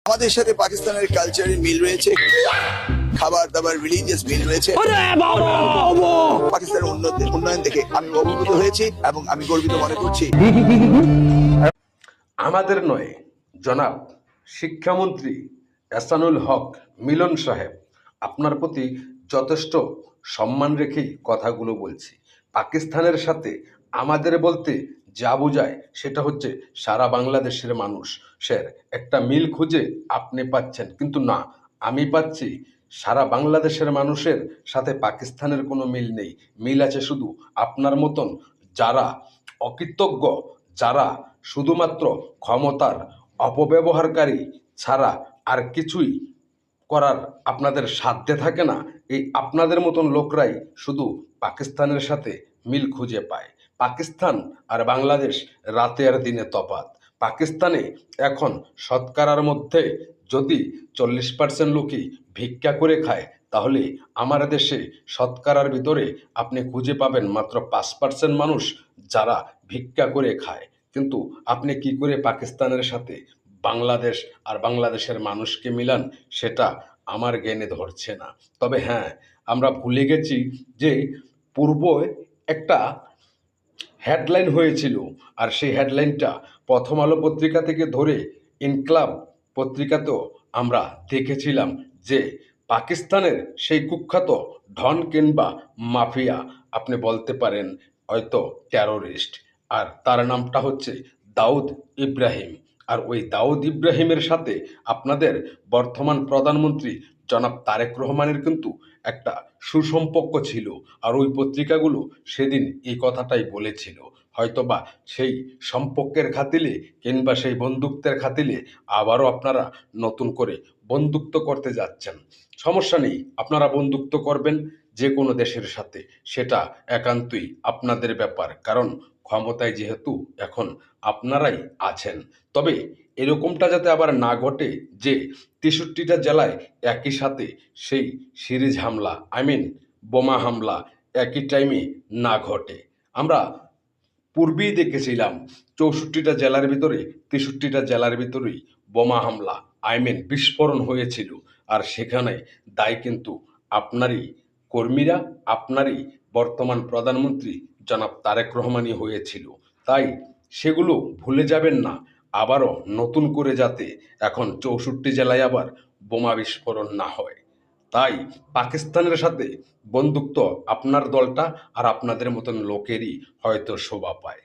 আমাদের সাথে পাকিস্তানের কালচারের মিল রয়েছে, খাবার দাবার রিলিজিয়াস মিল রয়েছে। পাকিস্তানের উন্নয়ন দেখে আমি অভিভূত হয়েছি এবং আমি গর্বিত মনে করছি। আমাদের নয়, জনাব শিক্ষামন্ত্রী এহসানুল হক মিলন সাহেব, আপনার প্রতি যথেষ্ট সম্মান রেখেই কথাগুলো বলছি। পাকিস্তানের সাথে আমাদের বলতে যা বোঝায় সেটা হচ্ছে সারা বাংলাদেশের মানুষের একটা মিল খুঁজে আপনি পাচ্ছেন, কিন্তু না, আমি পাচ্ছি সারা বাংলাদেশের মানুষের সাথে পাকিস্তানের কোনো মিল নেই। মিল আছে শুধু আপনার মতন যারা অকৃতজ্ঞ, যারা শুধুমাত্র ক্ষমতার অপব্যবহারকারী ছাড়া আর কিছুই করার আপনাদের সাধ্যে থাকে না। এই আপনাদের মতন লোকরাই শুধু পাকিস্তানের সাথে মিল খুঁজে পায়। পাকিস্তান আর বাংলাদেশ রাতে আর দিনে তফাৎ। পাকিস্তানে এখন শতকরার মধ্যে যদি 40% লোকই ভিক্ষা করে খায়, তাহলে আমার দেশে শতকরার ভিতরে আপনি খুঁজে পাবেন মাত্র 5% মানুষ যারা ভিক্ষা করে খায়। কিন্তু আপনি কি করে পাকিস্তানের সাথে বাংলাদেশ আর বাংলাদেশের মানুষকে মিলান সেটা আমার জ্ঞানে ধরছে না। তবে হ্যাঁ, আমরা ভুলে গেছি যে পূর্বে একটা হেডলাইন হয়েছিল, আর সেই হেডলাইনটা প্রথম আলো পত্রিকা থেকে ধরে ইনকলাব পত্রিকাতেও আমরা দেখেছিলাম যে পাকিস্তানের সেই কুখ্যাত ডন কিংবা মাফিয়া, আপনি বলতে পারেন হয়তো টেরোরিস্ট, আর তার নামটা হচ্ছে দাউদ ইব্রাহিম। আর ওই দাউদ ইব্রাহিমের সাথে আপনাদের বর্তমান প্রধানমন্ত্রী জনাব তারেক রহমানের কিন্তু একটা সুসম্পর্ক ছিল, আর ওই পত্রিকাগুলো সেদিন এই কথাটাই বলেছিল। হয়তোবা সেই সম্পর্কের খাতিলে কিংবা সেই বন্ধুত্বের খাতিলে আবারও আপনারা নতুন করে বন্ধুত্ব করতে যাচ্ছেন। সমস্যা নেই, আপনারা বন্ধুত্ব করবেন যে কোনো দেশের সাথে, সেটা একান্তই আপনাদের ব্যাপার, কারণ ক্ষমতায় যেহেতু এখন আপনারাই আছেন। তবে এরকমটা যাতে আবার না ঘটে যে 63টা জেলায় একই সাথে সেই সিরিজ হামলা, বোমা হামলা একই টাইমে না ঘটে। আমরা পূর্বেই দেখেছিলাম 64টা জেলার ভিতরে 63টা জেলার ভিতরেই বোমা হামলা, বিস্ফোরণ হয়েছিল, আর সেখানে দায় কিন্তু আপনারই কর্মীরা, আপনারই বর্তমান প্রধানমন্ত্রী জনাব তারেক রহমানই হয়েছিল। তাই সেগুলো ভুলে যাবেন না, আবারও নতুন করে যাতে এখন 64 জেলায় আবার বোমা বিস্ফোরণ না হয়। তাই পাকিস্তানের সাথে বন্ধুত্ব আপনার দলটা আর আপনাদের মতন লোকেরই হয়তো শোভা পায়।